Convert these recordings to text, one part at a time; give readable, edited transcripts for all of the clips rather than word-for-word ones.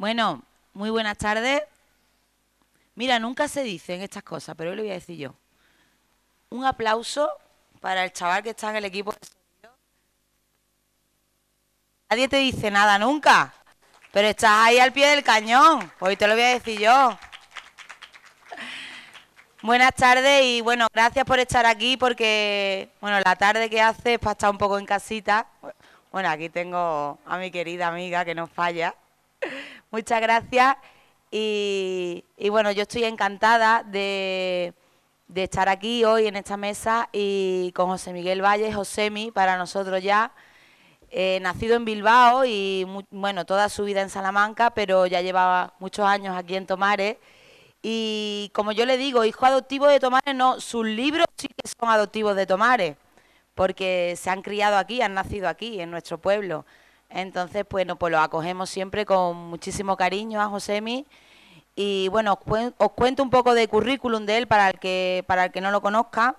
Bueno, muy buenas tardes. Mira, nunca se dicen estas cosas, pero hoy lo voy a decir yo. Un aplauso para el chaval que está en el equipo de sonido. Nadie te dice nada nunca, pero estás ahí al pie del cañón. Hoy te lo voy a decir yo. Buenas tardes y bueno, gracias por estar aquí porque, bueno, la tarde que hace es para estar un poco en casita. Bueno, aquí tengo a mi querida amiga que no falla. Muchas gracias y bueno, yo estoy encantada de estar aquí hoy en esta mesa y con José Miguel Valle, Josemi, para nosotros ya, nacido en Bilbao y bueno, toda su vida en Salamanca, pero ya llevaba muchos años aquí en Tomares. Y como yo le digo, hijo adoptivo de Tomares, no, sus libros sí que son adoptivos de Tomares, porque se han criado aquí, han nacido aquí, en nuestro pueblo. Entonces, bueno, pues lo acogemos siempre con muchísimo cariño a Josemi. Y bueno, os cuento un poco de currículum de él para el que no lo conozca.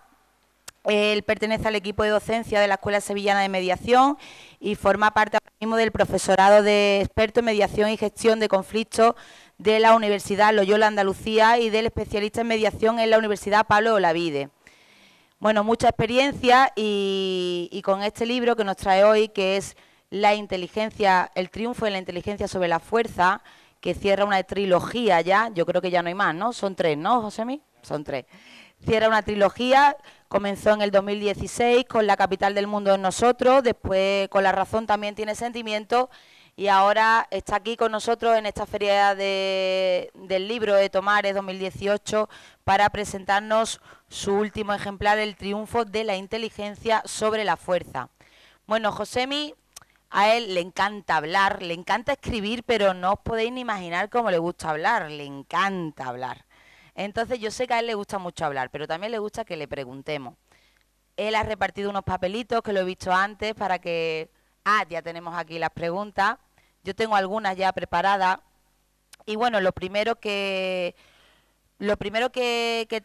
Él pertenece al equipo de docencia de la Escuela Sevillana de Mediación y forma parte ahora mismo del profesorado de experto en mediación y gestión de conflictos de la Universidad Loyola Andalucía y del especialista en mediación en la Universidad Pablo Olavide. Bueno, mucha experiencia y con este libro que nos trae hoy, que es La inteligencia, el triunfo de la inteligencia sobre la fuerza, que cierra una trilogía ya, yo creo que ya no hay más, ¿no? Son tres, ¿no, Josemi? Son tres. Cierra una trilogía, comenzó en el 2016 con La capital del mundo en nosotros, después con La razón también tiene sentimientos y ahora está aquí con nosotros en esta feria del libro de Tomares 2018 para presentarnos su último ejemplar, El triunfo de la inteligencia sobre la fuerza. Bueno, Josemi, a él le encanta hablar, le encanta escribir, pero no os podéis ni imaginar cómo le gusta hablar, le encanta hablar. Entonces yo sé que a él le gusta mucho hablar, pero también le gusta que le preguntemos. Él ha repartido unos papelitos que lo he visto antes para que... Ah, ya tenemos aquí las preguntas. Yo tengo algunas ya preparadas. Y bueno, lo primero que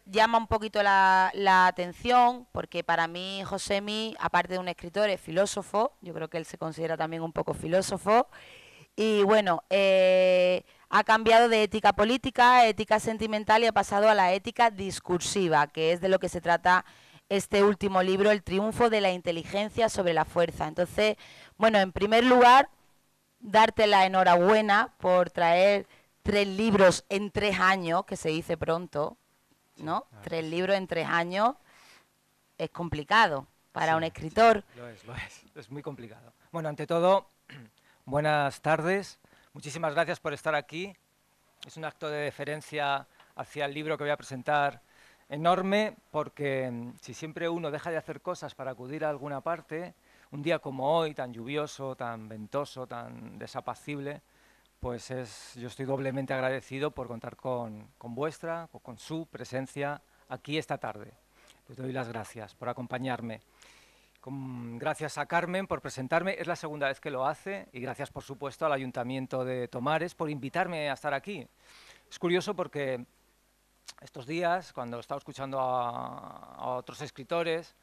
llama un poquito la atención, porque para mí Josemi, aparte de un escritor, es filósofo. Yo creo que él se considera también un poco filósofo. Y bueno, ha cambiado de ética política, ética sentimental y ha pasado a la ética discursiva, que es de lo que se trata este último libro, El triunfo de la inteligencia sobre la fuerza. Entonces, bueno, en primer lugar, darte la enhorabuena por traer 3 libros en 3 años, que se dice pronto, ¿no? Sí, 3 libros en 3 años es complicado para un sí, escritor. lo es, es muy complicado. Bueno, ante todo, buenas tardes, muchísimas gracias por estar aquí. Es un acto de deferencia hacia el libro que voy a presentar enorme, porque si siempre uno deja de hacer cosas para acudir a alguna parte, un día como hoy, tan lluvioso, tan ventoso, tan desapacible, pues yo estoy doblemente agradecido por contar con vuestra, o con su presencia aquí esta tarde. Les doy las gracias por acompañarme. Gracias a Carmen por presentarme, es la segunda vez que lo hace, y gracias por supuesto al Ayuntamiento de Tomares por invitarme a estar aquí. Es curioso porque estos días, cuando estaba escuchando a otros escritores,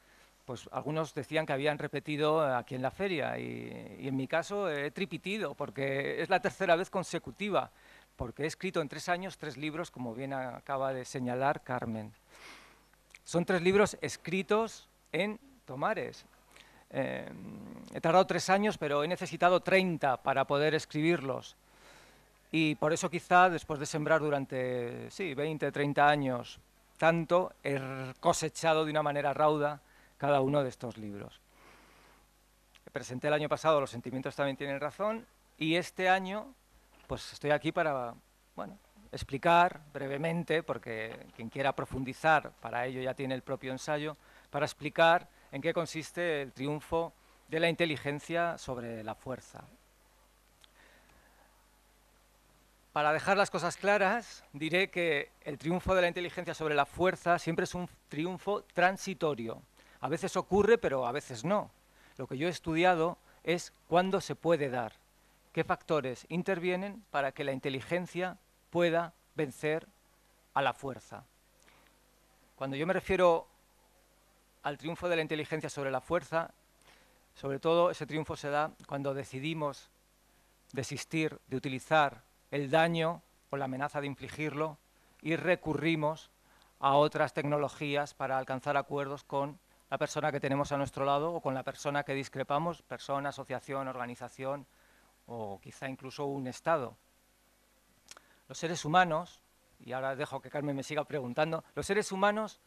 pues algunos decían que habían repetido aquí en la feria y en mi caso he tripitido porque es la tercera vez consecutiva, porque he escrito en 3 años 3 libros, como bien acaba de señalar Carmen. Son 3 libros escritos en Tomares. He tardado 3 años, pero he necesitado 30 para poder escribirlos. Y por eso quizá, después de sembrar durante 20, 30 años tanto, he cosechado de una manera rauda cada uno de estos libros. Presenté el año pasado Los sentimientos también tienen razón, y este año pues estoy aquí para explicar brevemente, porque quien quiera profundizar para ello ya tiene el propio ensayo, para explicar en qué consiste el triunfo de la inteligencia sobre la fuerza. Para dejar las cosas claras, diré que el triunfo de la inteligencia sobre la fuerza siempre es un triunfo transitorio. A veces ocurre, pero a veces no. Lo que yo he estudiado es cuándo se puede dar, qué factores intervienen para que la inteligencia pueda vencer a la fuerza. Cuando yo me refiero al triunfo de la inteligencia sobre la fuerza, sobre todo ese triunfo se da cuando decidimos desistir de utilizar el daño o la amenaza de infligirlo y recurrimos a otras tecnologías para alcanzar acuerdos con la persona que tenemos a nuestro lado o con la persona que discrepamos, persona, asociación, organización o quizá incluso un Estado. Los seres humanos, y ahora dejo que Carmen me siga preguntando, los seres humanos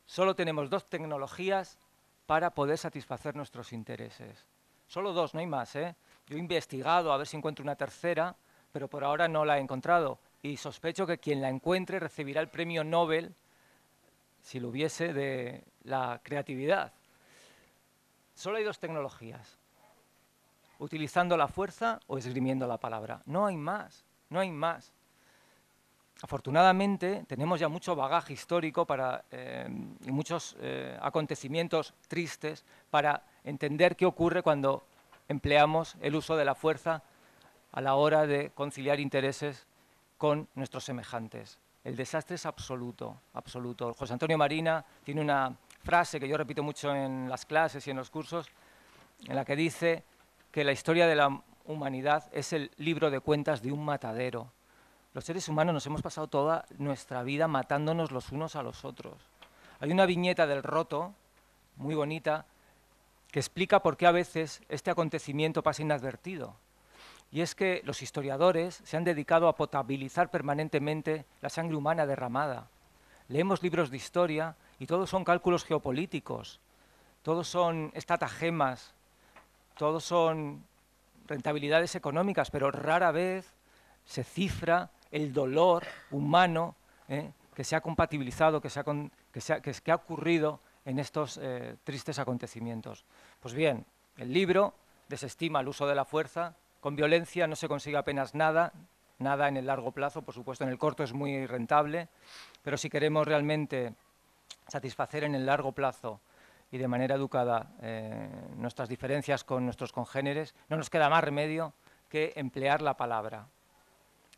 solo tenemos dos tecnologías para poder satisfacer nuestros intereses. Solo dos, no hay más, ¿eh? Yo he investigado a ver si encuentro una tercera, pero por ahora no la he encontrado. Y sospecho que quien la encuentre recibirá el premio Nobel, si lo hubiese, de la creatividad. Solo hay dos tecnologías, utilizando la fuerza o esgrimiendo la palabra. No hay más, no hay más. Afortunadamente, tenemos ya mucho bagaje histórico y muchos acontecimientos tristes para entender qué ocurre cuando empleamos el uso de la fuerza a la hora de conciliar intereses con nuestros semejantes. El desastre es absoluto, absoluto. José Antonio Marina tiene una frase que yo repito mucho en las clases y en los cursos, en la que dice que la historia de la humanidad es el libro de cuentas de un matadero. Los seres humanos nos hemos pasado toda nuestra vida matándonos los unos a los otros. Hay una viñeta del Roto, muy bonita, que explica por qué a veces este acontecimiento pasa inadvertido. Y es que los historiadores se han dedicado a potabilizar permanentemente la sangre humana derramada. Leemos libros de historia y todos son cálculos geopolíticos, todos son estratagemas, todos son rentabilidades económicas, pero rara vez se cifra el dolor humano que se ha compatibilizado, que ha ocurrido en estos tristes acontecimientos. Pues bien, el libro desestima el uso de la fuerza. Con violencia no se consigue apenas nada, nada en el largo plazo, por supuesto en el corto es muy rentable, pero si queremos realmente satisfacer en el largo plazo y de manera educada nuestras diferencias con nuestros congéneres, no nos queda más remedio que emplear la palabra,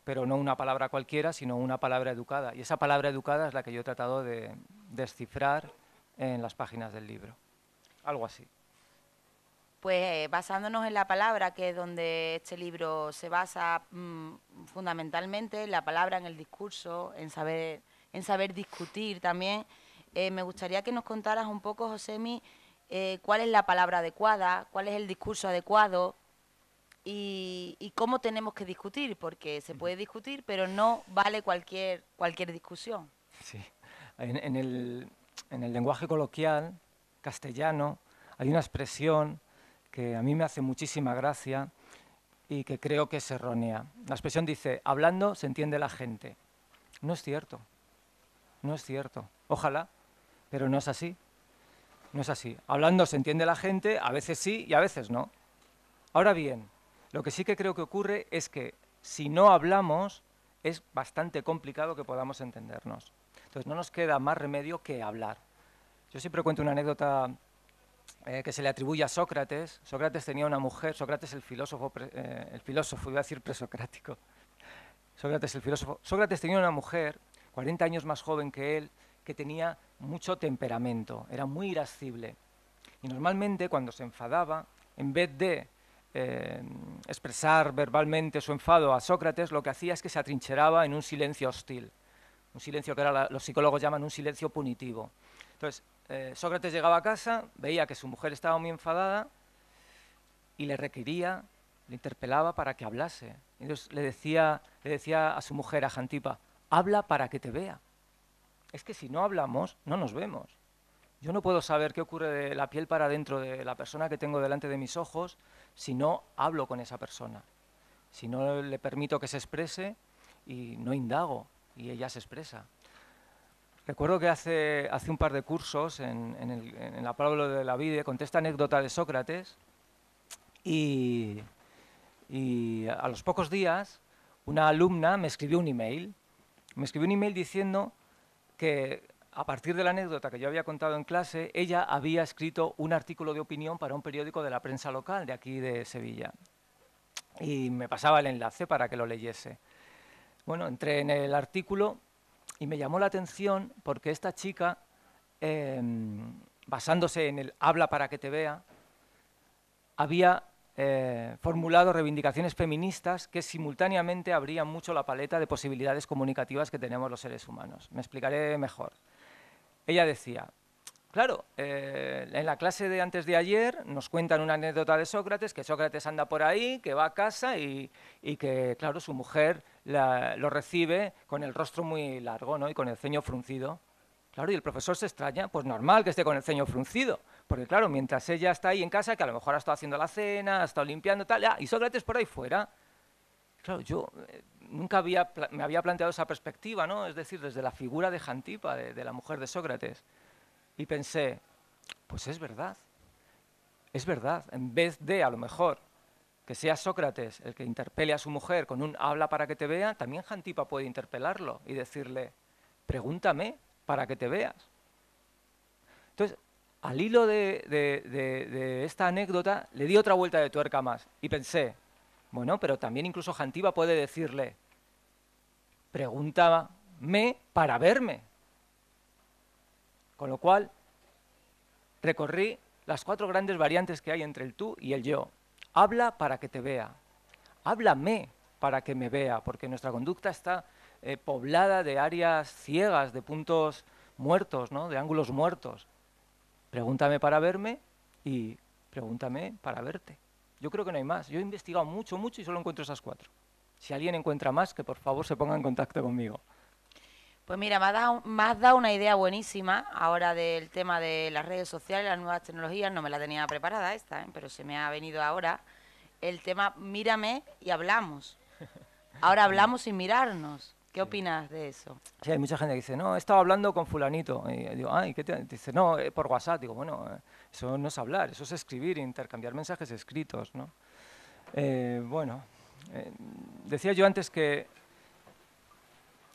pero no una palabra cualquiera, sino una palabra educada. Y esa palabra educada es la que yo he tratado de descifrar en las páginas del libro. Algo así. Pues basándonos en la palabra, que es donde este libro se basa fundamentalmente, en la palabra, en el discurso, en saber discutir también, me gustaría que nos contaras un poco, Josemi, cuál es la palabra adecuada, cuál es el discurso adecuado y cómo tenemos que discutir, porque se puede discutir, pero no vale cualquier discusión. Sí. En el lenguaje coloquial castellano hay una expresión que a mí me hace muchísima gracia y que creo que es errónea. La expresión dice, hablando se entiende la gente. No es cierto, no es cierto. Ojalá, pero no es así. No es así. Hablando se entiende la gente, a veces sí y a veces no. Ahora bien, lo que sí que creo que ocurre es que si no hablamos es bastante complicado que podamos entendernos. Entonces no nos queda más remedio que hablar. Yo siempre cuento una anécdota que se le atribuye a Sócrates. Sócrates tenía una mujer, Sócrates el filósofo, iba a decir presocrático. Sócrates el filósofo. Sócrates tenía una mujer, 40 años más joven que él, que tenía mucho temperamento, era muy irascible. Y normalmente cuando se enfadaba, en vez de expresar verbalmente su enfado a Sócrates, lo que hacía es que se atrincheraba en un silencio hostil, un silencio que ahora los psicólogos llaman un silencio punitivo. Entonces, Sócrates llegaba a casa, veía que su mujer estaba muy enfadada y le requería, le interpelaba para que hablase. Entonces le decía a su mujer, a Jantipa, habla para que te vea. Es que si no hablamos, no nos vemos. Yo no puedo saber qué ocurre de la piel para adentro de la persona que tengo delante de mis ojos si no hablo con esa persona, si no le permito que se exprese y no indago y ella se expresa. Recuerdo que hace un par de cursos en la Parábola de la Vide conté esta anécdota de Sócrates y a los pocos días una alumna me escribió un email. Me escribió un email diciendo que a partir de la anécdota que yo había contado en clase, ella había escrito un artículo de opinión para un periódico de la prensa local de aquí de Sevilla. Y me pasaba el enlace para que lo leyese. Bueno, entré en el artículo y me llamó la atención porque esta chica, basándose en el habla para que te vea, había formulado reivindicaciones feministas que simultáneamente abrían mucho la paleta de posibilidades comunicativas que tenemos los seres humanos. Me explicaré mejor. Ella decía, claro, en la clase de antes de ayer nos cuentan una anécdota de Sócrates, que Sócrates anda por ahí, que va a casa y que, claro, su mujer lo recibe con el rostro muy largo, ¿no? Y con el ceño fruncido. Claro, y el profesor se extraña, pues normal que esté con el ceño fruncido, porque claro, mientras ella está ahí en casa, que a lo mejor ha estado haciendo la cena, ha estado limpiando, tal, y Sócrates por ahí fuera. Claro, yo nunca me había planteado esa perspectiva, ¿no? Es decir, desde la figura de Jantipa, de la mujer de Sócrates. Y pensé, pues es verdad, en vez de, a lo mejor, que sea Sócrates el que interpele a su mujer con un habla para que te vea, también Jantipa puede interpelarlo y decirle, pregúntame para que te veas. Entonces, al hilo de esta anécdota, le di otra vuelta de tuerca más y pensé, bueno, pero también incluso Jantipa puede decirle, pregúntame para verme. Con lo cual, recorrí las 4 grandes variantes que hay entre el tú y el yo. Habla para que te vea. Háblame para que me vea, porque nuestra conducta está poblada de áreas ciegas, de puntos muertos, ¿no? De ángulos muertos. Pregúntame para verme y pregúntame para verte. Yo creo que no hay más. Yo he investigado mucho, mucho y solo encuentro esas 4. Si alguien encuentra más, que por favor se ponga en contacto conmigo. Pues mira, me has dado una idea buenísima ahora del tema de las redes sociales, las nuevas tecnologías. No me la tenía preparada esta, pero se me ha venido ahora el tema mírame y hablamos. Ahora hablamos sin mirarnos. ¿Qué opinas de eso? Sí, hay mucha gente que dice, no, he estado hablando con fulanito. Y digo, ay, ¿qué te dice? No, por WhatsApp. Digo, bueno, eso no es hablar, eso es escribir, intercambiar mensajes escritos, ¿no? Bueno, decía yo antes que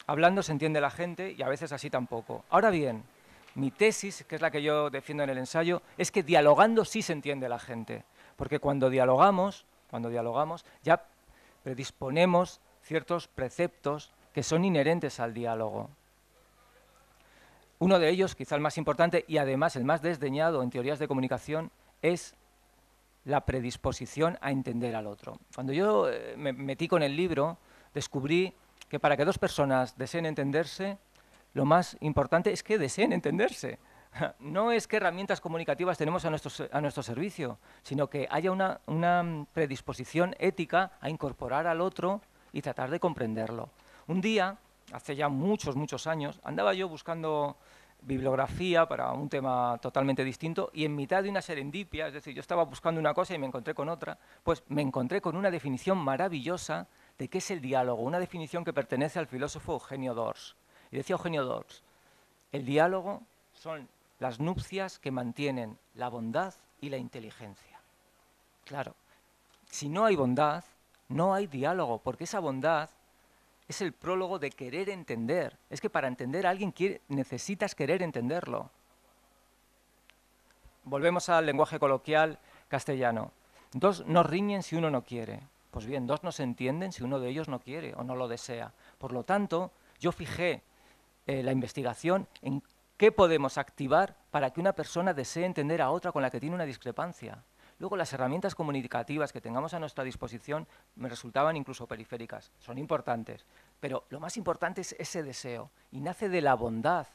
hablando se entiende la gente y a veces así tampoco. Ahora bien, mi tesis, que es la que yo defiendo en el ensayo, es que dialogando sí se entiende la gente. Porque cuando dialogamos, ya predisponemos ciertos preceptos que son inherentes al diálogo. Uno de ellos, quizá el más importante y además el más desdeñado en teorías de comunicación, es la predisposición a entender al otro. Cuando yo me metí con el libro, descubrí que para que 2 personas deseen entenderse, lo más importante es que deseen entenderse. No es qué herramientas comunicativas tenemos a nuestro servicio, sino que haya una predisposición ética a incorporar al otro y tratar de comprenderlo. Un día, hace ya muchos, muchos años, andaba yo buscando bibliografía para un tema totalmente distinto y en mitad de una serendipia, es decir, yo estaba buscando una cosa y me encontré con otra, pues me encontré con una definición maravillosa de qué es el diálogo, una definición que pertenece al filósofo Eugenio Dors. Y decía Eugenio Dors, el diálogo son las nupcias que mantienen la bondad y la inteligencia. Claro, si no hay bondad, no hay diálogo, porque esa bondad es el prólogo de querer entender. Es que para entender a alguien necesitas querer entenderlo. Volvemos al lenguaje coloquial castellano. 2 no riñen si uno no quiere. Pues bien, 2 no se entienden si uno de ellos no quiere o no lo desea. Por lo tanto, yo fijé la investigación en qué podemos activar para que una persona desee entender a otra con la que tiene una discrepancia. Luego, las herramientas comunicativas que tengamos a nuestra disposición me resultaban incluso periféricas. Son importantes, pero lo más importante es ese deseo, y nace de la bondad.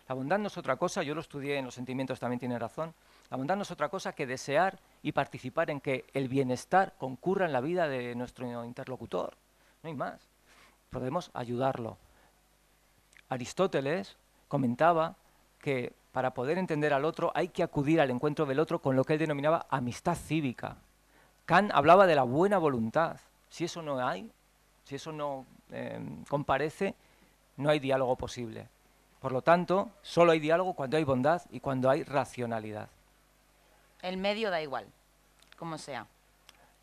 La bondad no es otra cosa, yo lo estudié en Los sentimientos, también tiene razón. La bondad no es otra cosa que desear y participar en que el bienestar concurra en la vida de nuestro interlocutor. No hay más. Podemos ayudarlo. Aristóteles comentaba que para poder entender al otro hay que acudir al encuentro del otro con lo que él denominaba amistad cívica. Kant hablaba de la buena voluntad. Si eso no hay, si eso no comparece, no hay diálogo posible. Por lo tanto, solo hay diálogo cuando hay bondad y cuando hay racionalidad. El medio da igual, como sea.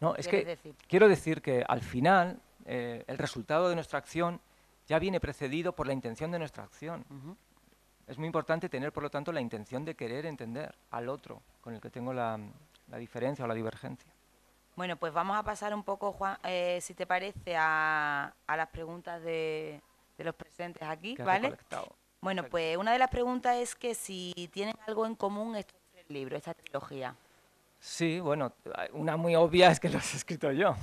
No, es que quiero decir que al final el resultado de nuestra acción ya viene precedido por la intención de nuestra acción. Es muy importante tener, por lo tanto, la intención de querer entender al otro con el que tengo la diferencia o la divergencia. Bueno, pues vamos a pasar un poco, Juan, si te parece, a las preguntas de los presentes aquí, ¿vale? Bueno, pues una de las preguntas es que si tienen algo en común estos 3 libros, esta trilogía. Sí, bueno, una muy obvia es que los he escrito yo.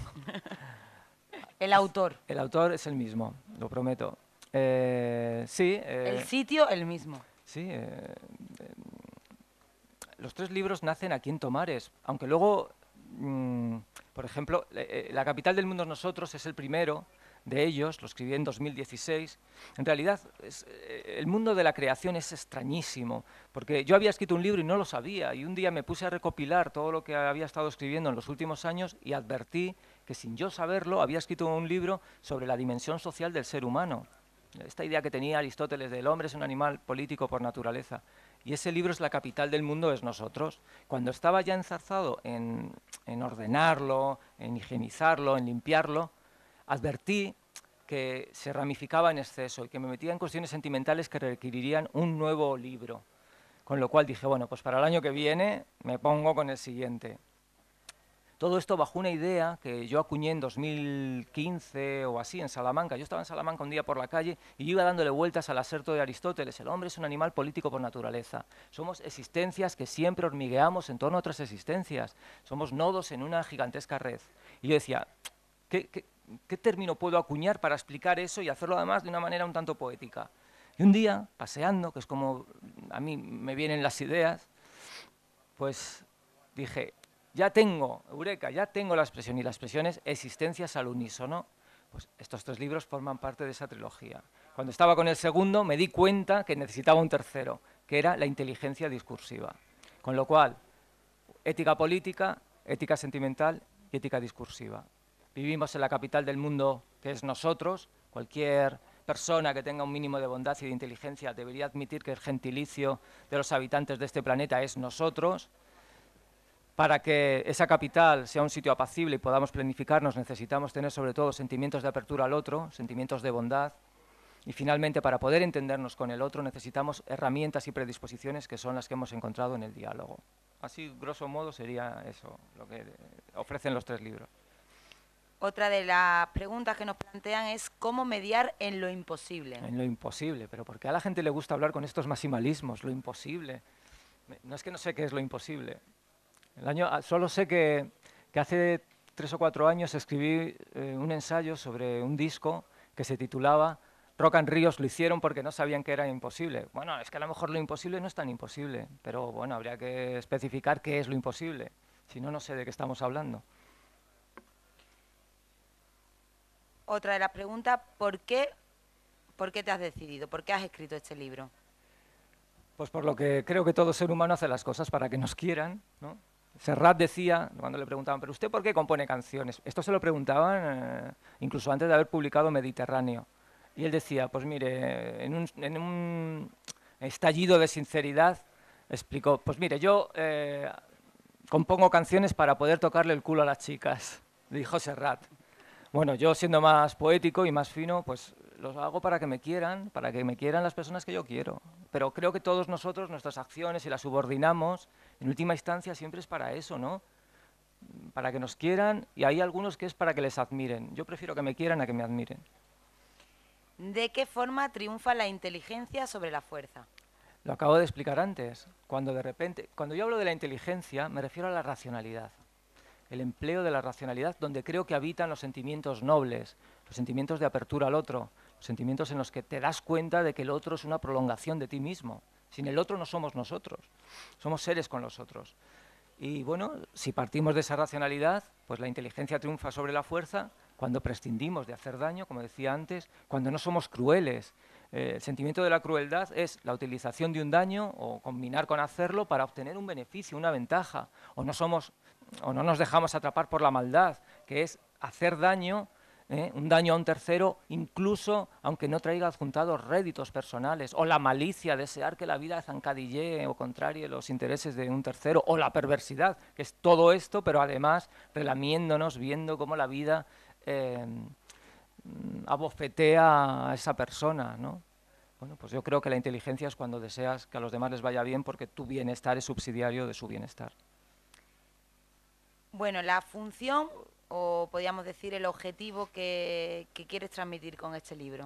El autor. El autor es el mismo, lo prometo. Sí, El sitio, el mismo. sí. Los tres libros nacen aquí en Tomares, aunque luego, por ejemplo, La capital del mundo es nosotros es el primero de ellos, lo escribí en 2016. En realidad, el mundo de la creación es extrañísimo, porque yo había escrito un libro y no lo sabía, y un día me puse a recopilar todo lo que había estado escribiendo en los últimos años y advertí que sin yo saberlo había escrito un libro sobre la dimensión social del ser humano. Esta idea que tenía Aristóteles del hombre es un animal político por naturaleza. Y ese libro es La capital del mundo es nosotros. Cuando estaba ya enzarzado en ordenarlo, en higienizarlo, en limpiarlo, advertí que se ramificaba en exceso y que me metía en cuestiones sentimentales que requerirían un nuevo libro. Con lo cual dije, bueno, pues para el año que viene me pongo con el siguiente. Todo esto bajo una idea que yo acuñé en 2015 o así en Salamanca. Yo estaba en Salamanca un día por la calle y yo iba dándole vueltas al aserto de Aristóteles. El hombre es un animal político por naturaleza. Somos existencias que siempre hormigueamos en torno a otras existencias. Somos nodos en una gigantesca red. Y yo decía, ¿qué término puedo acuñar para explicar eso y hacerlo además de una manera un tanto poética? Y un día, paseando, que es como a mí me vienen las ideas, pues dije, ya tengo, eureka, ya tengo la expresión, y la expresión es existencias al unísono. Pues estos tres libros forman parte de esa trilogía. Cuando estaba con el segundo me di cuenta que necesitaba un tercero, que era la inteligencia discursiva. Con lo cual, ética política, ética sentimental y ética discursiva. Vivimos en la capital del mundo, que es nosotros. Cualquier persona que tenga un mínimo de bondad y de inteligencia debería admitir que el gentilicio de los habitantes de este planeta es nosotros. Para que esa capital sea un sitio apacible y podamos planificarnos, necesitamos tener sobre todo sentimientos de apertura al otro, sentimientos de bondad. Y finalmente, para poder entendernos con el otro, necesitamos herramientas y predisposiciones que son las que hemos encontrado en el diálogo. Así, grosso modo, sería eso lo que ofrecen los tres libros. Otra de las preguntas que nos plantean es cómo mediar en lo imposible. En lo imposible, pero ¿por qué a la gente le gusta hablar con estos maximalismos? Lo imposible. No es que no sé qué es lo imposible. Solo sé que hace 3 o 4 años escribí un ensayo sobre un disco que se titulaba Rock and Ríos lo hicieron porque no sabían que era imposible. Bueno, es que a lo mejor lo imposible no es tan imposible, pero bueno, habría que especificar qué es lo imposible. Si no, no sé de qué estamos hablando. Otra de las preguntas, ¿por qué te has decidido? ¿Por qué has escrito este libro? Pues por lo que creo que todo ser humano hace las cosas para que nos quieran, ¿no? Serrat decía, cuando le preguntaban, ¿pero usted por qué compone canciones? Esto se lo preguntaban incluso antes de haber publicado Mediterráneo. Y él decía, pues mire, en un estallido de sinceridad, explicó, pues mire, yo compongo canciones para poder tocarle el culo a las chicas, dijo Serrat. Bueno, yo siendo más poético y más fino, pues los hago para que me quieran las personas que yo quiero. Pero creo que todos nosotros, nuestras acciones, si las subordinamos, en última instancia siempre es para eso, ¿no? Para que nos quieran, y hay algunos que es para que les admiren. Yo prefiero que me quieran a que me admiren. ¿De qué forma triunfa la inteligencia sobre la fuerza? Lo acabo de explicar antes. Cuando yo hablo de la inteligencia, me refiero a la racionalidad. El empleo de la racionalidad donde creo que habitan los sentimientos nobles, los sentimientos de apertura al otro, los sentimientos en los que te das cuenta de que el otro es una prolongación de ti mismo. Sin el otro no somos nosotros, somos seres con los otros. Y bueno, si partimos de esa racionalidad, pues la inteligencia triunfa sobre la fuerza cuando prescindimos de hacer daño, como decía antes, cuando no somos crueles. El sentimiento de la crueldad es la utilización de un daño o combinar con hacerlo para obtener un beneficio, una ventaja. O no nos dejamos atrapar por la maldad, que es hacer daño, un daño a un tercero, incluso aunque no traiga adjuntados réditos personales, o la malicia, desear que la vida zancadille o contrarie los intereses de un tercero, o la perversidad, que es todo esto, pero además relamiéndonos, viendo cómo la vida abofetea a esa persona, ¿no? Bueno, pues yo creo que la inteligencia es cuando deseas que a los demás les vaya bien porque tu bienestar es subsidiario de su bienestar. Bueno, la función, o podríamos decir el objetivo que quieres transmitir con este libro.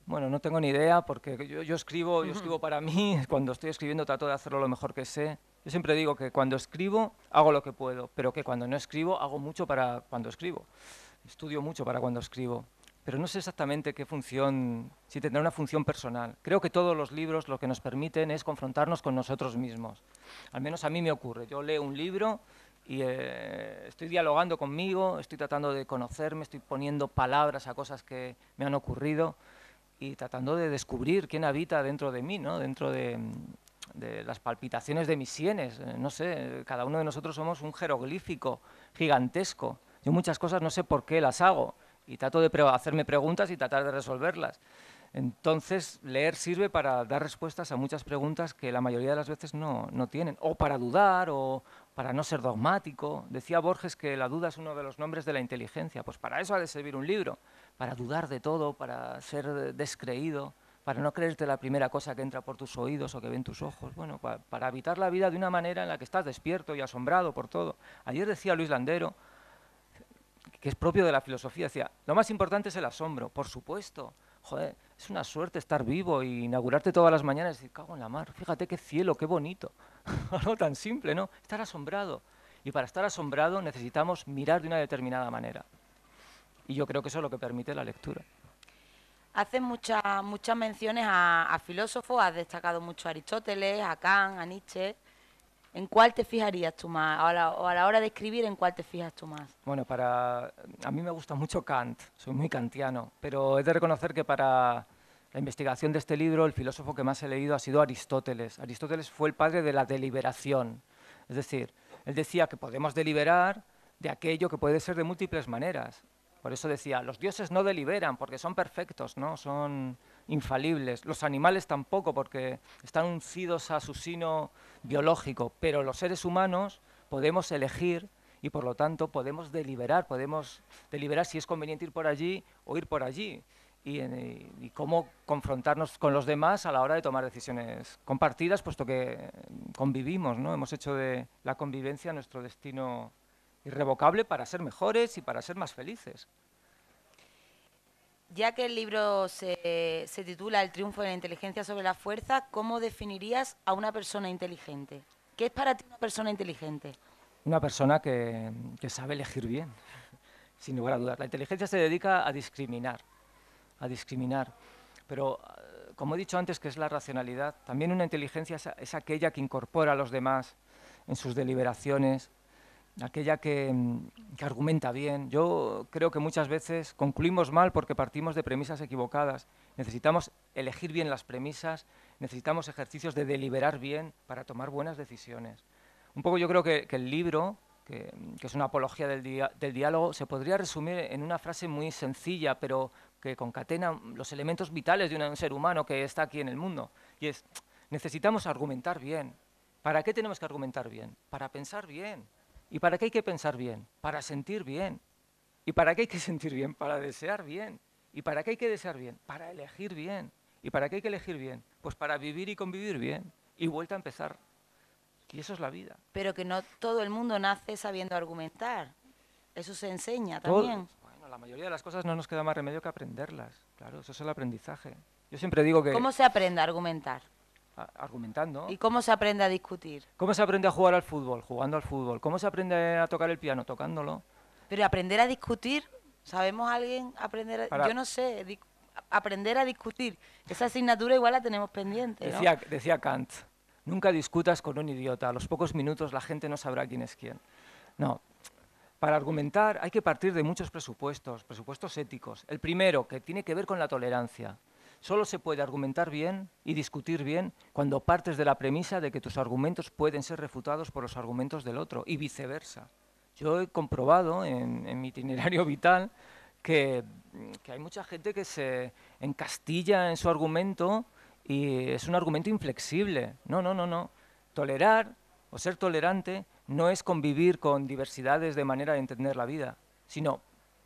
Bueno, no tengo ni idea porque yo escribo para mí, cuando estoy escribiendo trato de hacerlo lo mejor que sé Yo siempre digo que cuando escribo hago lo que puedo, pero que cuando no escribo hago mucho para cuando escribo. Estudio mucho para cuando escribo, pero no sé exactamente qué función, si tendrá una función personal. Creo que todos los libros lo que nos permiten es confrontarnos con nosotros mismos. Al menos a mí me ocurre. Yo leo un libro y estoy dialogando conmigo, estoy tratando de conocerme, estoy poniendo palabras a cosas que me han ocurrido y tratando de descubrir quién habita dentro de mí, ¿no? Dentro de las palpitaciones de mis sienes. No sé, cada uno de nosotros somos un jeroglífico gigantesco. Yo muchas cosas no sé por qué las hago y trato de hacerme preguntas y tratar de resolverlas. Entonces, leer sirve para dar respuestas a muchas preguntas que la mayoría de las veces no tienen, o para dudar, o para no ser dogmático. Decía Borges que la duda es uno de los nombres de la inteligencia. Pues para eso ha de servir un libro, para dudar de todo, para ser descreído, para no creerte la primera cosa que entra por tus oídos o que ven tus ojos. Bueno, para habitar la vida de una manera en la que estás despierto y asombrado por todo. Ayer decía Luis Landero, que es propio de la filosofía, decía, lo más importante es el asombro, por supuesto. Joder, es una suerte estar vivo y inaugurarte todas las mañanas y decir, cago en la mar, fíjate qué cielo, qué bonito. Algo tan simple, ¿no? Estar asombrado. Y para estar asombrado necesitamos mirar de una determinada manera. Y yo creo que eso es lo que permite la lectura. Haces muchas menciones a filósofos, has destacado mucho a Aristóteles, a Kant, a Nietzsche. ¿En cuál te fijarías tú más? O a la hora de escribir, ¿en cuál te fijas tú más? Bueno, a mí me gusta mucho Kant, soy muy kantiano, pero he de reconocer que para la investigación de este libro el filósofo que más he leído ha sido Aristóteles. Aristóteles fue el padre de la deliberación, es decir, él decía que podemos deliberar de aquello que puede ser de múltiples maneras. Por eso decía, los dioses no deliberan porque son perfectos, ¿no? Son infalibles. Los animales tampoco porque están uncidos a su sino biológico, pero los seres humanos podemos elegir y por lo tanto podemos deliberar si es conveniente ir por allí o ir por allí y cómo confrontarnos con los demás a la hora de tomar decisiones compartidas, puesto que convivimos, ¿no? Hemos hecho de la convivencia nuestro destino irrevocable para ser mejores y para ser más felices. Ya que el libro se titula El triunfo de la inteligencia sobre la fuerza, ¿cómo definirías a una persona inteligente? ¿Qué es para ti una persona inteligente? Una persona que sabe elegir bien, sin lugar a dudas. La inteligencia se dedica a discriminar, pero como he dicho antes que es la racionalidad, también una inteligencia es aquella que incorpora a los demás en sus deliberaciones, aquella que argumenta bien. Yo creo que muchas veces concluimos mal porque partimos de premisas equivocadas. Necesitamos elegir bien las premisas, necesitamos ejercicios de deliberar bien para tomar buenas decisiones. Un poco yo creo que el libro, que es una apología del diálogo, se podría resumir en una frase muy sencilla, pero que concatena los elementos vitales de un ser humano que está aquí en el mundo. Y es, necesitamos argumentar bien. ¿Para qué tenemos que argumentar bien? Para pensar bien. ¿Y para qué hay que pensar bien? Para sentir bien. ¿Y para qué hay que sentir bien? Para desear bien. ¿Y para qué hay que desear bien? Para elegir bien. ¿Y para qué hay que elegir bien? Pues para vivir y convivir bien. Y vuelta a empezar. Y eso es la vida. Pero que no todo el mundo nace sabiendo argumentar. Eso se enseña también. Bueno, la mayoría de las cosas no nos queda más remedio que aprenderlas. Claro, eso es el aprendizaje. Yo siempre digo que... ¿Cómo se aprende a argumentar? Argumentando. ¿Y cómo se aprende a discutir? ¿Cómo se aprende a jugar al fútbol? Jugando al fútbol. ¿Cómo se aprende a tocar el piano? Tocándolo. Pero aprender a discutir, ¿sabemos alguien aprender a, yo no sé, aprender a discutir? Esa asignatura igual la tenemos pendiente, ¿no? Decía Kant, nunca discutas con un idiota, a los pocos minutos la gente no sabrá quién es quién. No, para argumentar hay que partir de muchos presupuestos éticos. El primero, que tiene que ver con la tolerancia. Solo se puede argumentar bien y discutir bien cuando partes de la premisa de que tus argumentos pueden ser refutados por los argumentos del otro y viceversa. Yo he comprobado en mi itinerario vital que hay mucha gente que se encastilla en su argumento y es un argumento inflexible. No. Tolerar o ser tolerante no es convivir con diversidades de manera de entender la vida, sino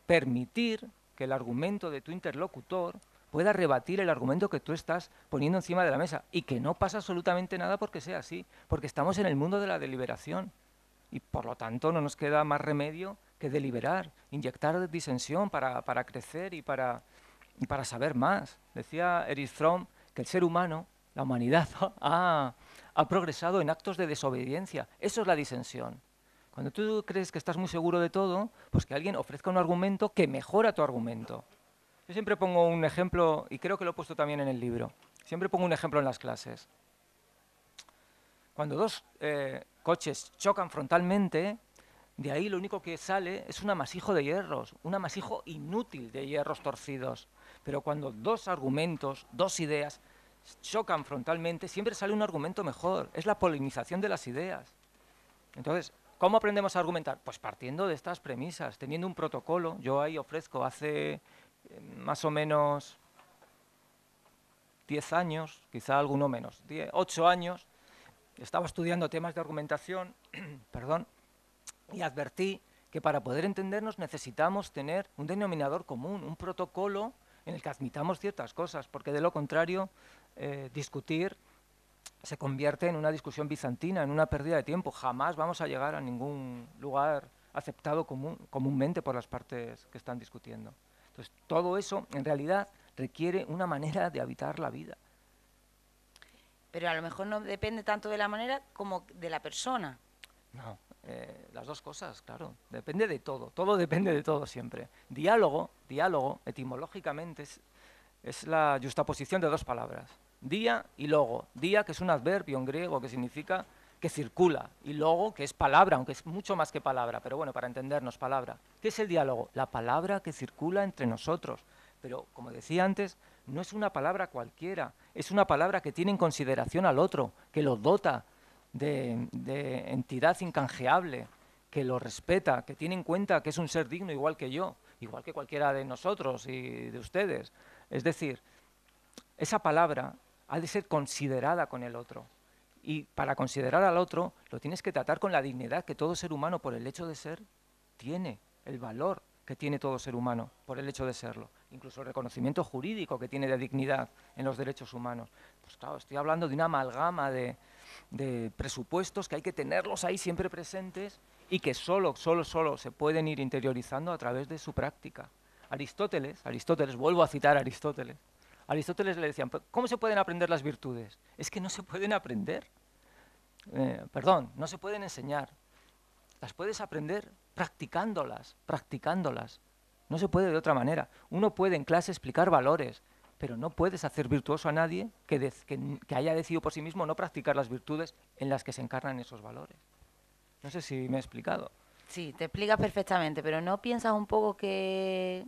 permitir que el argumento de tu interlocutor pueda rebatir el argumento que tú estás poniendo encima de la mesa y que no pasa absolutamente nada porque sea así, porque estamos en el mundo de la deliberación y por lo tanto no nos queda más remedio que deliberar, inyectar disensión para crecer y para saber más. Decía Erich Fromm que el ser humano, la humanidad, ha ha progresado en actos de desobediencia. Eso es la disensión. Cuando tú crees que estás muy seguro de todo, pues que alguien ofrezca un argumento que mejora tu argumento. Yo siempre pongo un ejemplo, y creo que lo he puesto también en el libro, siempre pongo un ejemplo en las clases. Cuando dos coches chocan frontalmente, de ahí lo único que sale es un amasijo de hierros, un amasijo inútil de hierros torcidos. Pero cuando dos argumentos, dos ideas, chocan frontalmente, siempre sale un argumento mejor. Es la polinización de las ideas. Entonces, ¿cómo aprendemos a argumentar? Pues partiendo de estas premisas, teniendo un protocolo. Yo ahí ofrezco hace más o menos 10 años, quizá alguno menos, 8 años, estaba estudiando temas de argumentación, perdón, y advertí que para poder entendernos necesitamos tener un denominador común, un protocolo en el que admitamos ciertas cosas, porque de lo contrario, discutir se convierte en una discusión bizantina, en una pérdida de tiempo. Jamás vamos a llegar a ningún lugar aceptado comúnmente por las partes que están discutiendo. Entonces, todo eso, en realidad, requiere una manera de habitar la vida. Pero a lo mejor no depende tanto de la manera como de la persona. No, las dos cosas, claro. Depende de todo. Todo depende de todo siempre. Diálogo, etimológicamente, es la justaposición de dos palabras. Día y logo. Día, que es un adverbio en griego que significa que circula, y logo, que es palabra, aunque es mucho más que palabra, pero bueno, para entendernos, palabra. ¿Qué es el diálogo? La palabra que circula entre nosotros. Pero, como decía antes, no es una palabra cualquiera, es una palabra que tiene en consideración al otro, que lo dota de entidad incanjeable, que lo respeta, que tiene en cuenta que es un ser digno igual que yo, igual que cualquiera de nosotros y de ustedes. Es decir, esa palabra ha de ser considerada con el otro. Y para considerar al otro, lo tienes que tratar con la dignidad que todo ser humano, por el hecho de ser, tiene, el valor que tiene todo ser humano, por el hecho de serlo. Incluso el reconocimiento jurídico que tiene de dignidad en los derechos humanos. Pues claro, estoy hablando de una amalgama de presupuestos que hay que tenerlos ahí siempre presentes y que solo se pueden ir interiorizando a través de su práctica. Aristóteles, vuelvo a citar a Aristóteles le decían, ¿cómo se pueden aprender las virtudes? Es que no se pueden aprender. No se pueden enseñar. Las puedes aprender practicándolas. No se puede de otra manera. Uno puede en clase explicar valores, pero no puedes hacer virtuoso a nadie que haya decidido por sí mismo no practicar las virtudes en las que se encarnan esos valores. No sé si me he explicado. Sí, te explicas perfectamente, pero ¿no piensas un poco que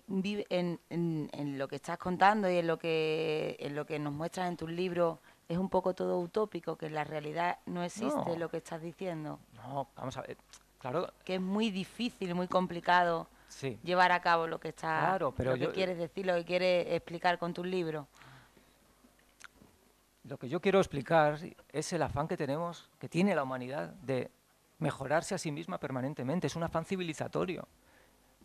vive en lo que estás contando y en lo que nos muestras en tus libros es un poco todo utópico, que en la realidad no existe lo que estás diciendo? No, vamos a ver, claro. Que es muy difícil, muy complicado llevar a cabo lo que quieres decir, lo que quieres explicar con tus libros. Lo que yo quiero explicar es el afán que tenemos, que tiene la humanidad, de mejorarse a sí misma permanentemente. Es un afán civilizatorio.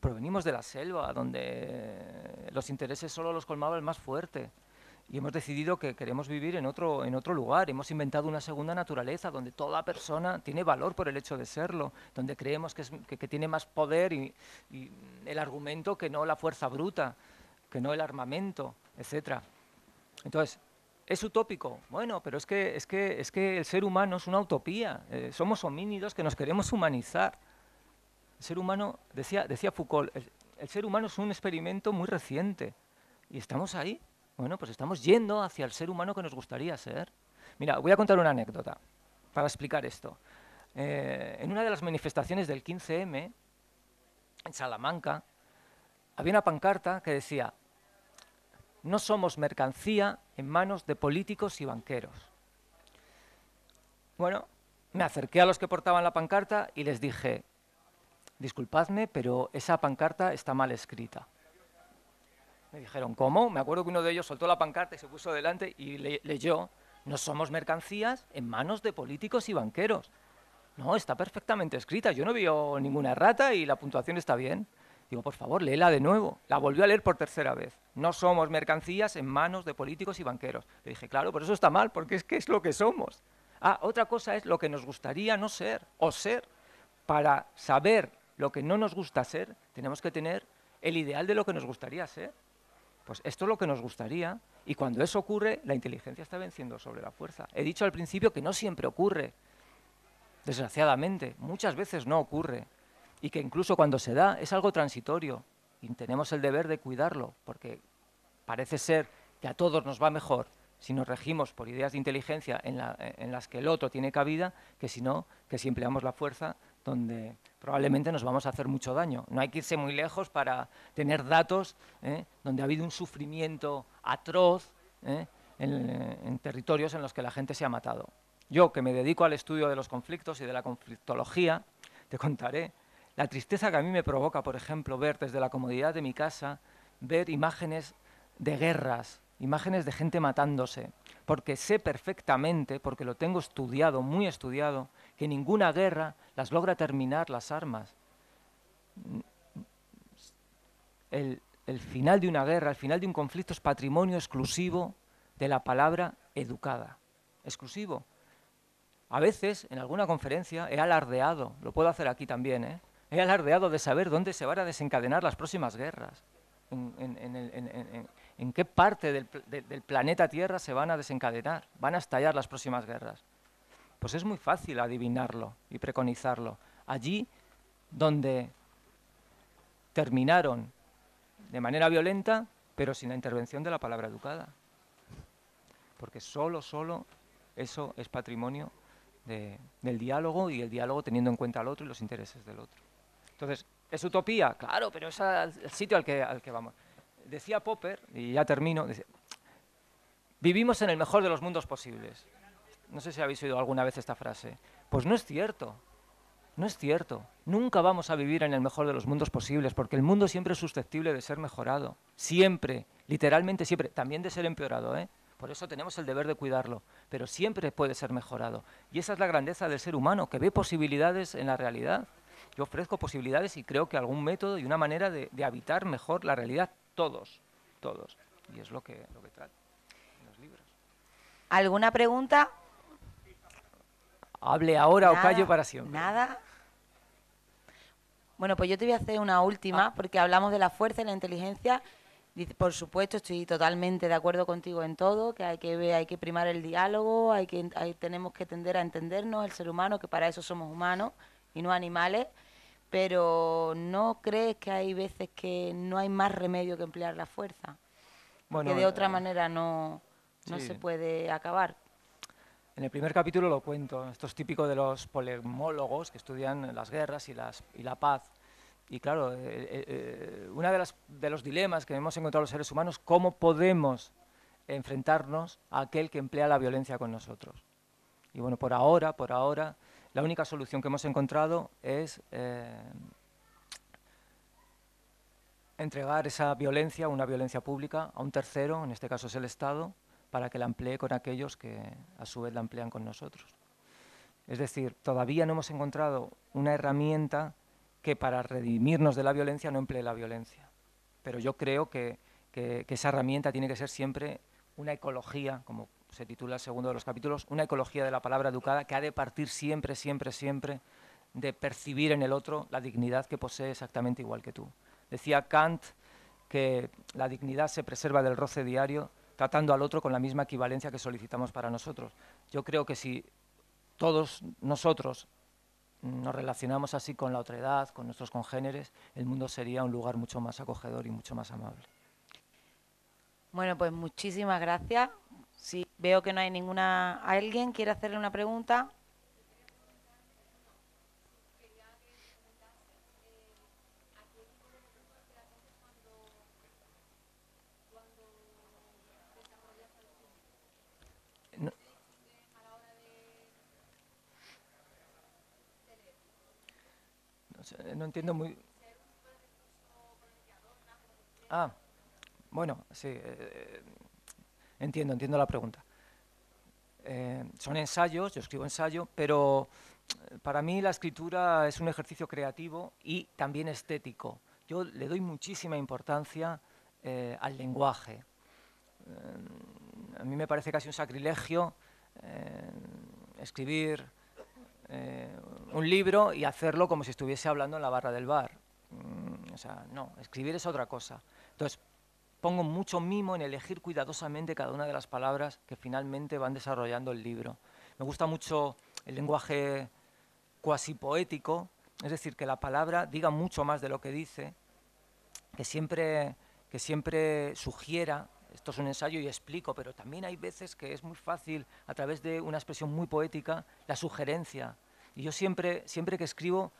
Provenimos de la selva, donde los intereses solo los colmaba el más fuerte. Y hemos decidido que queremos vivir en otro lugar. Hemos inventado una segunda naturaleza, donde toda persona tiene valor por el hecho de serlo, donde creemos que tiene más poder y el argumento que no la fuerza bruta, que no el armamento, etc. Entonces, ¿es utópico? Bueno, pero es que el ser humano es una utopía. Somos homínidos que nos queremos humanizar. El ser humano, decía Foucault, el ser humano es un experimento muy reciente. ¿Y estamos ahí? Bueno, pues estamos yendo hacia el ser humano que nos gustaría ser. Mira, voy a contar una anécdota para explicar esto. En una de las manifestaciones del 15M, en Salamanca, había una pancarta que decía: no somos mercancía en manos de políticos y banqueros. Bueno, me acerqué a los que portaban la pancarta y les dije: disculpadme, pero esa pancarta está mal escrita. Me dijeron, ¿cómo? Me acuerdo que uno de ellos soltó la pancarta y se puso delante y leyó: no somos mercancías en manos de políticos y banqueros. No, está perfectamente escrita, yo no veo ninguna errata y la puntuación está bien. Digo, por favor, léela de nuevo. La volvió a leer por tercera vez. No somos mercancías en manos de políticos y banqueros. Le dije, claro, por eso está mal, porque es que es lo que somos. Ah, otra cosa es lo que nos gustaría no ser, o ser. Para saber lo que no nos gusta ser, tenemos que tener el ideal de lo que nos gustaría ser. Pues esto es lo que nos gustaría, y cuando eso ocurre, la inteligencia está venciendo sobre la fuerza. He dicho al principio que no siempre ocurre, desgraciadamente, muchas veces no ocurre, y que incluso cuando se da es algo transitorio, y tenemos el deber de cuidarlo, porque parece ser que a todos nos va mejor si nos regimos por ideas de inteligencia en las que el otro tiene cabida, que si no, que si empleamos la fuerza donde probablemente nos vamos a hacer mucho daño. No hay que irse muy lejos para tener datos donde ha habido un sufrimiento atroz en territorios en los que la gente se ha matado. Yo, que me dedico al estudio de los conflictos y de la conflictología, te contaré la tristeza que a mí me provoca, por ejemplo, ver desde la comodidad de mi casa, ver imágenes de guerras, imágenes de gente matándose, porque sé perfectamente, porque lo tengo estudiado, muy estudiado, que ninguna guerra las logra terminar las armas. El final de una guerra, el final de un conflicto es patrimonio exclusivo de la palabra educada. Exclusivo. A veces, en alguna conferencia, he alardeado, lo puedo hacer aquí también, he alardeado de saber dónde se van a desencadenar las próximas guerras, en qué parte del planeta Tierra se van a desencadenar, van a estallar las próximas guerras. Pues es muy fácil adivinarlo y preconizarlo. Allí donde terminaron de manera violenta, pero sin la intervención de la palabra educada. Porque solo eso es patrimonio del diálogo, y el diálogo teniendo en cuenta al otro y los intereses del otro. Entonces, ¿es utopía? Claro, pero es el sitio al que vamos. Decía Popper, y ya termino, vivimos en el mejor de los mundos posibles. No sé si habéis oído alguna vez esta frase. Pues no es cierto. No es cierto. Nunca vamos a vivir en el mejor de los mundos posibles, porque el mundo siempre es susceptible de ser mejorado. Siempre, literalmente siempre. También de ser empeorado, Por eso tenemos el deber de cuidarlo, pero siempre puede ser mejorado. Y esa es la grandeza del ser humano, que ve posibilidades en la realidad. Yo ofrezco posibilidades y creo que algún método y una manera de habitar mejor la realidad, todos. Y es lo que trata en los libros. ¿Alguna pregunta? Hable ahora Nada, o callo para siempre. Nada. Bueno, pues yo te voy a hacer una última, porque hablamos de la fuerza y la inteligencia. Por supuesto, estoy totalmente de acuerdo contigo en todo, que hay que primar el diálogo, tenemos que tender a entendernos, el ser humano, que para eso somos humanos y no animales, pero ¿no crees que hay veces que no hay más remedio que emplear la fuerza? Porque de otra manera no se puede acabar. En el primer capítulo lo cuento, esto es típico de los polemólogos que estudian las guerras y la paz. Y claro, uno de los dilemas que hemos encontrado los seres humanos, ¿cómo podemos enfrentarnos a aquel que emplea la violencia con nosotros? Y bueno, por ahora, la única solución que hemos encontrado es entregar esa violencia, una violencia pública, a un tercero, en este caso es el Estado, para que la emplee con aquellos que a su vez la emplean con nosotros. Es decir, todavía no hemos encontrado una herramienta que para redimirnos de la violencia no emplee la violencia. Pero yo creo que esa herramienta tiene que ser siempre una ecología, como se titula el segundo de los capítulos, una ecología de la palabra educada que ha de partir siempre de percibir en el otro la dignidad que posee exactamente igual que tú. Decía Kant que la dignidad se preserva del roce diario, tratando al otro con la misma equivalencia que solicitamos para nosotros. Yo creo que si todos nosotros nos relacionamos así con la otredad, con nuestros congéneres, el mundo sería un lugar mucho más acogedor y mucho más amable. Bueno, pues muchísimas gracias. Sí, veo que no hay ninguna... ¿Alguien quiere hacerle una pregunta? No entiendo muy... Bueno, sí, entiendo la pregunta. Son ensayos, yo escribo ensayo, pero para mí la escritura es un ejercicio creativo y también estético. Yo le doy muchísima importancia al lenguaje. A mí me parece casi un sacrilegio escribir un libro y hacerlo como si estuviese hablando en la barra del bar. O sea, no, escribir es otra cosa. Entonces, pongo mucho mimo en elegir cuidadosamente cada una de las palabras que finalmente van desarrollando el libro. Me gusta mucho el lenguaje cuasi poético, es decir, que la palabra diga mucho más de lo que dice, que siempre sugiera. Esto es un ensayo y explico, pero también hay veces que es muy fácil, a través de una expresión muy poética, la sugerencia. Y yo siempre que escribo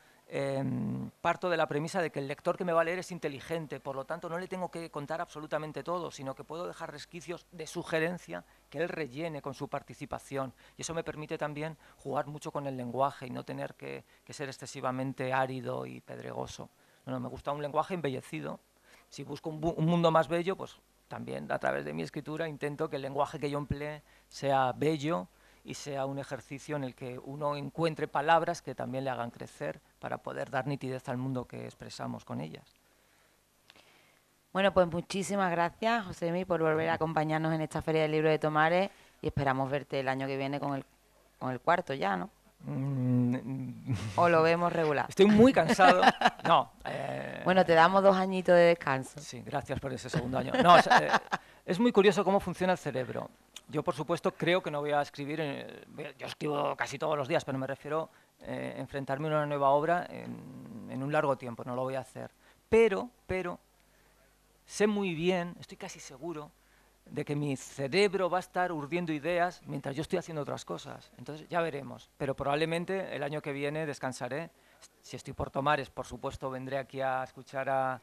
parto de la premisa de que el lector que me va a leer es inteligente, por lo tanto no le tengo que contar absolutamente todo, sino que puedo dejar resquicios de sugerencia que él rellene con su participación. Y eso me permite también jugar mucho con el lenguaje y no tener que ser excesivamente árido y pedregoso. No, me gusta un lenguaje embellecido. Si busco un mundo más bello, pues también a través de mi escritura intento que el lenguaje que yo emplee sea bello y sea un ejercicio en el que uno encuentre palabras que también le hagan crecer para poder dar nitidez al mundo que expresamos con ellas. Bueno, pues muchísimas gracias, Josemi, por volver a acompañarnos en esta Feria del Libro de Tomares y esperamos verte el año que viene con el cuarto ya, ¿no? ¿O lo vemos regular? Estoy muy cansado. No. Bueno, te damos 2 añitos de descanso. Sí, gracias por ese segundo año. No, es muy curioso cómo funciona el cerebro. Yo, por supuesto, creo que no voy a escribir, yo escribo casi todos los días, pero me refiero a enfrentarme a una nueva obra en un largo tiempo, no lo voy a hacer. Pero sé muy bien, estoy casi seguro, de que mi cerebro va a estar urdiendo ideas mientras yo estoy haciendo otras cosas. Entonces ya veremos, pero probablemente el año que viene descansaré. Si estoy por Tomares, por supuesto, vendré aquí a escuchar a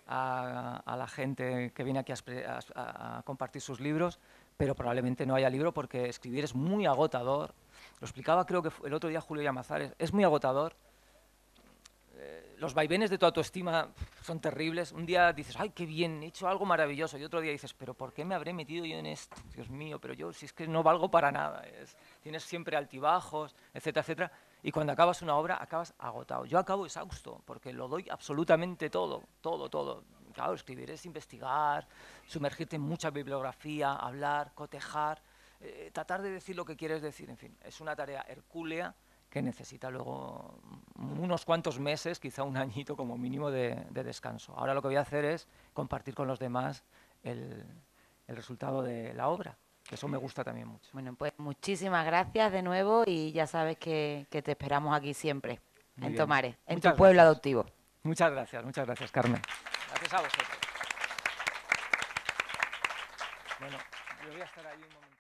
la gente que viene aquí a compartir sus libros, pero probablemente no haya libro porque escribir es muy agotador. Lo explicaba creo que el otro día Julio Llamazares, es muy agotador. Los vaivenes de tu autoestima son terribles. Un día dices, ¡ay, qué bien! He hecho algo maravilloso. Y otro día dices, ¿pero por qué me habré metido yo en esto? Dios mío, pero yo si es que no valgo para nada. Tienes siempre altibajos, etcétera, etcétera. Y cuando acabas una obra, acabas agotado. Yo acabo exhausto, porque lo doy absolutamente todo, todo, todo. Claro, escribir es investigar, sumergirte en mucha bibliografía, hablar, cotejar, tratar de decir lo que quieres decir. En fin, es una tarea hercúlea que necesita luego unos cuantos meses, quizá un añito como mínimo de descanso. Ahora lo que voy a hacer es compartir con los demás el resultado de la obra, que eso me gusta también mucho. Bueno, pues muchísimas gracias de nuevo y ya sabes que te esperamos aquí siempre, Muy en bien. Tomares, en Muchas tu pueblo gracias. adoptivo. Muchas gracias, Carmen. Gracias a vosotros. Bueno, yo voy a estar ahí un momento.